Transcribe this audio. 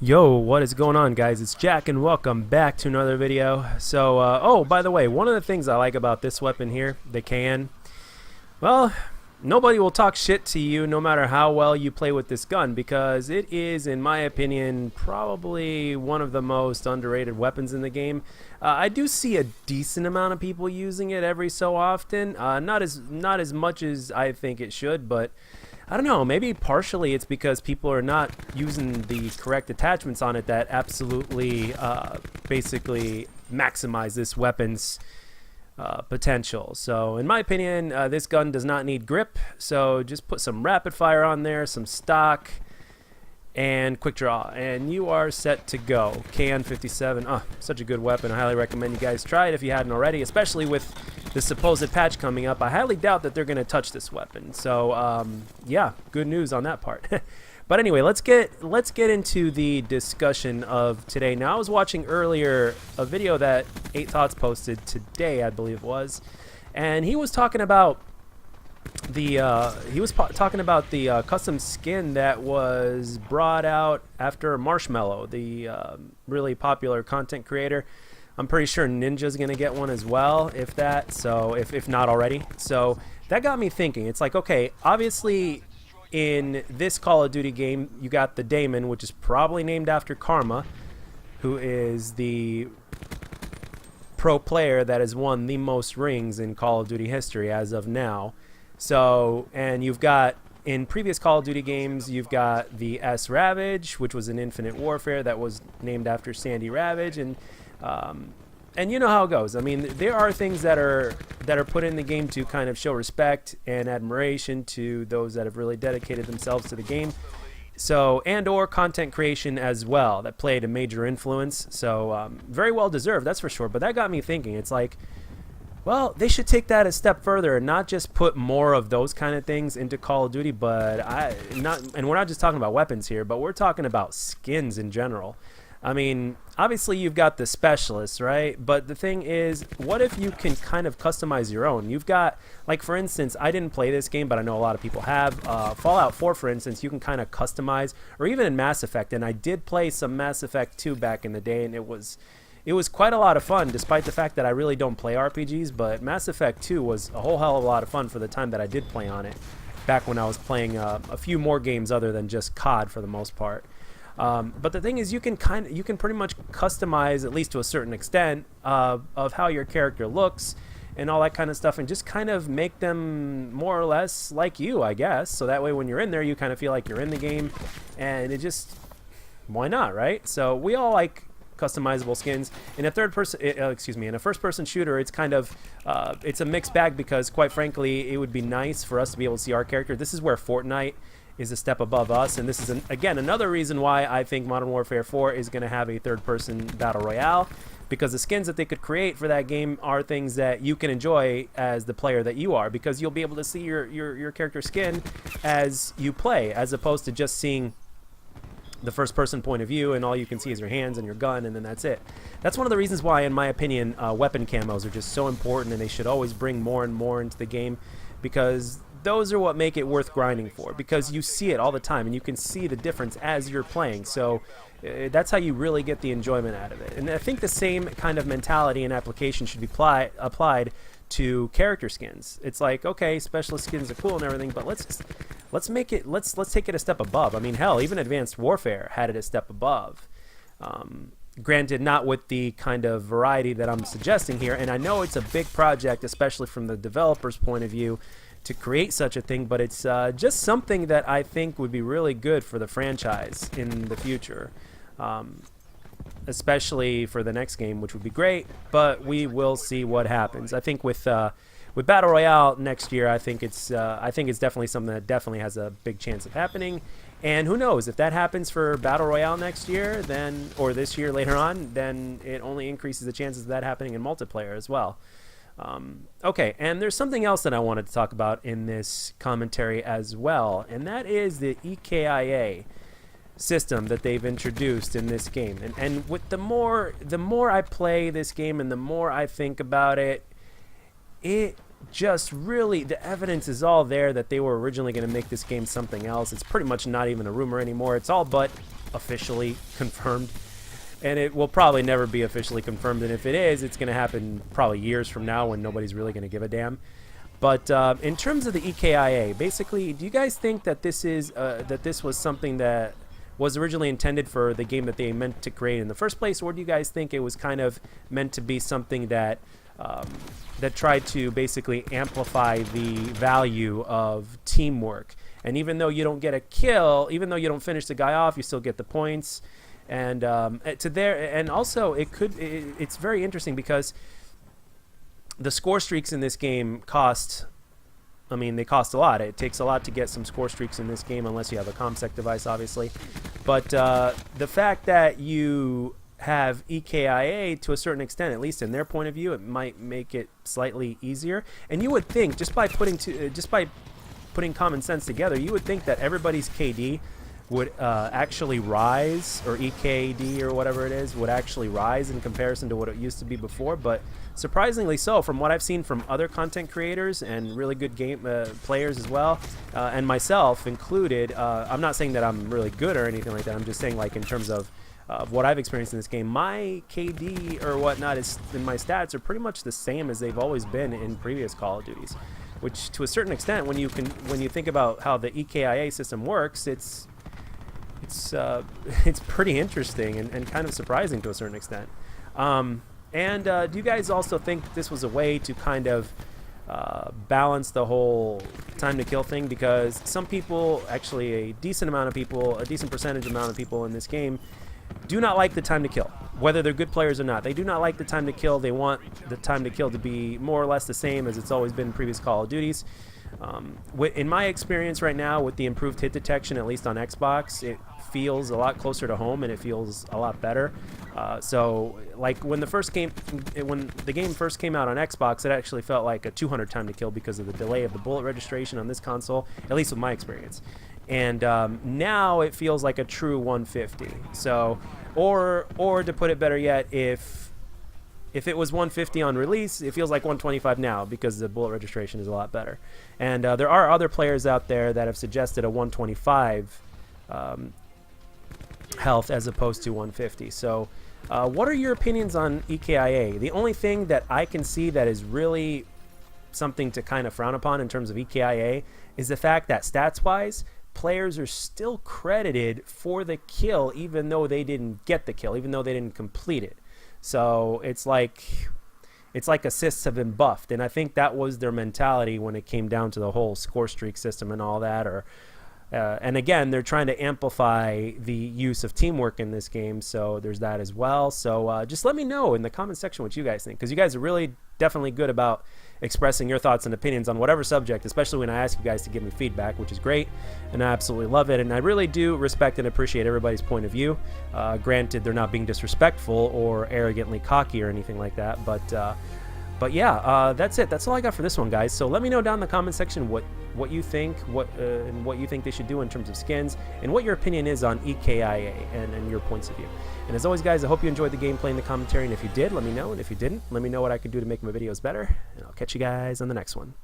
Yo, what is going on, guys? It's Jack and welcome back to another video. Oh, by the way, one of the things I like about this weapon here, the can, well, nobody will talk shit to you no matter how well you play with this gun, because it is, in my opinion, probably one of the most underrated weapons in the game. I do see a decent amount of people using it every so often, not as much as I think it should, but I don't know, maybe partially it's because people are not using the correct attachments on it that absolutely basically maximize this weapon's potential. So in my opinion, this gun does not need grip, so just put some rapid fire on there, some stock, and quick draw, and you are set to go. KN57, such a good weapon. I highly recommend you guys try it if you hadn't already, especially with the supposed patch coming up. I highly doubt that they're going to touch this weapon, so yeah, good news on that part. But anyway, let's get into the discussion of today. Now, I was watching earlier a video that 8 Thoughts posted today, I believe it was, and he was talking about the custom skin that was brought out after Marshmallow, the really popular content creator. I'm pretty sure Ninja's gonna get one as well, if not already. So that got me thinking. It's like, okay, obviously in this Call of Duty game you got the Daemon, which is probably named after Karma, who is the pro player that has won the most rings in Call of Duty history as of now. So, and you've got, in previous Call of Duty games, you've got the S Ravage, which was an Infinite Warfare that was named after Sandy Ravage, and you know how it goes. I mean, there are things that are put in the game to kind of show respect and admiration to those that have really dedicated themselves to the game. So, and or content creation as well, that played a major influence. So, very well deserved, that's for sure. But that got me thinking. It's like, well, they should take that a step further and not just put more of those kind of things into Call of Duty, but and we're not just talking about weapons here, but we're talking about skins in general. I mean, obviously you've got the specialists, right? But the thing is, what if you can kind of customize your own? You've got, like, for instance, I didn't play this game, but I know a lot of people have. Fallout 4, for instance, you can kind of customize, or even in Mass Effect, and I did play some Mass Effect 2 back in the day, and it was quite a lot of fun, despite the fact that I really don't play RPGs, but Mass Effect 2 was a whole hell of a lot of fun for the time that I did play on it, back when I was playing a few more games other than just COD for the most part. But the thing is, you can pretty much customize, at least to a certain extent, of how your character looks and all that kind of stuff, and just kind of make them more or less like you, I guess. So that way when you're in there, you kind of feel like you're in the game, and it just, why not, right? So we all like customizable skins. In a in a first-person shooter, it's kind of it's a mixed bag, because quite frankly, it would be nice for us to be able to see our character. This is where Fortnite is a step above us, and this is again another reason why I think Modern Warfare 4 is going to have a third-person battle royale, because the skins that they could create for that game are things that you can enjoy as the player that you are, because you'll be able to see your character skin as you play, as opposed to just seeing the first person point of view and all you can see is your hands and your gun, and then that's it. That's one of the reasons why, in my opinion, weapon camos are just so important, and they should always bring more and more into the game, because those are what make it worth grinding for, because you see it all the time and you can see the difference as you're playing. So that's how you really get the enjoyment out of it. And I think the same kind of mentality and application should be applied to character skins. It's like, okay, specialist skins are cool and everything, but let's take it a step above. I mean, hell, even Advanced Warfare had it a step above. Granted, not with the kind of variety that I'm suggesting here, and I know it's a big project, especially from the developer's point of view, to create such a thing, but it's just something that I think would be really good for the franchise in the future, especially for the next game, which would be great, but we will see what happens. I think with Battle Royale next year, I think it's definitely something that definitely has a big chance of happening. And who knows, if that happens for Battle Royale next year, then, or this year later on, then it only increases the chances of that happening in multiplayer as well. Okay, and there's something else that I wanted to talk about in this commentary as well, and that is the EKIA system that they've introduced in this game. And with the more I play this game and the more I think about it, it just really, the evidence is all there that they were originally going to make this game something else. It's pretty much not even a rumor anymore. It's all but officially confirmed, and it will probably never be officially confirmed, and if it is, it's going to happen probably years from now when nobody's really going to give a damn. But in terms of the EKIA, basically, do you guys think that this was something that was originally intended for the game that they meant to create in the first place, or do you guys think it was kind of meant to be something that that tried to basically amplify the value of teamwork? And even though you don't get a kill, even though you don't finish the guy off, you still get the points. And also it's very interesting because the score streaks in this game cost. I mean, they cost a lot. It takes a lot to get some score streaks in this game, unless you have a ComSec device, obviously. But the fact that you have EKIA, to a certain extent, at least in their point of view, it might make it slightly easier. And you would think, just by putting common sense together, you would think that everybody's KD would actually rise, or EKD or whatever it is, would actually rise in comparison to what it used to be before. But surprisingly so, from what I've seen from other content creators and really good game players as well, and myself included. I'm not saying that I'm really good or anything like that. I'm just saying, like, in terms of what I've experienced in this game, my KD or whatnot is, and my stats are pretty much the same as they've always been in previous Call of Duties. Which, to a certain extent, when you think about how the EKIA system works, it's pretty interesting and kind of surprising to a certain extent. Do you guys also think this was a way to kind of balance the whole time to kill thing? Because some people, actually a decent percentage amount of people in this game, do not like the time to kill, whether they're good players or not. They do not like the time to kill. They want the time to kill to be more or less the same as it's always been in previous Call of Duties. In my experience right now, with the improved hit detection, at least on Xbox, it feels a lot closer to home and it feels a lot better. So, like, when the game first came out on Xbox, it actually felt like a 200 time to kill because of the delay of the bullet registration on this console, at least with my experience. And now it feels like a true 150. So, or to put it better yet, if it was 150 on release, it feels like 125 now because the bullet registration is a lot better. And there are other players out there that have suggested a 125 health as opposed to 150. So what are your opinions on EKIA? The only thing that I can see that is really something to kind of frown upon in terms of EKIA is the fact that stats-wise, players are still credited for the kill even though they didn't get the kill, even though they didn't complete it. So it's like assists have been buffed, and I think that was their mentality when it came down to the whole score streak system and all that. And again, they're trying to amplify the use of teamwork in this game, so there's that as well. So just let me know in the comment section what you guys think, because you guys are really definitely good about expressing your thoughts and opinions on whatever subject, especially when I ask you guys to give me feedback, which is great, and I absolutely love it. And I really do respect and appreciate everybody's point of view. Granted, they're not being disrespectful or arrogantly cocky or anything like that, but yeah, that's it. That's all I got for this one, guys. So let me know down in the comment section what you think, and what you think they should do in terms of skins, and what your opinion is on EKIA and your points of view. And as always, guys, I hope you enjoyed the gameplay and the commentary, and if you did, let me know, and if you didn't, let me know what I could do to make my videos better, and I'll catch you guys on the next one.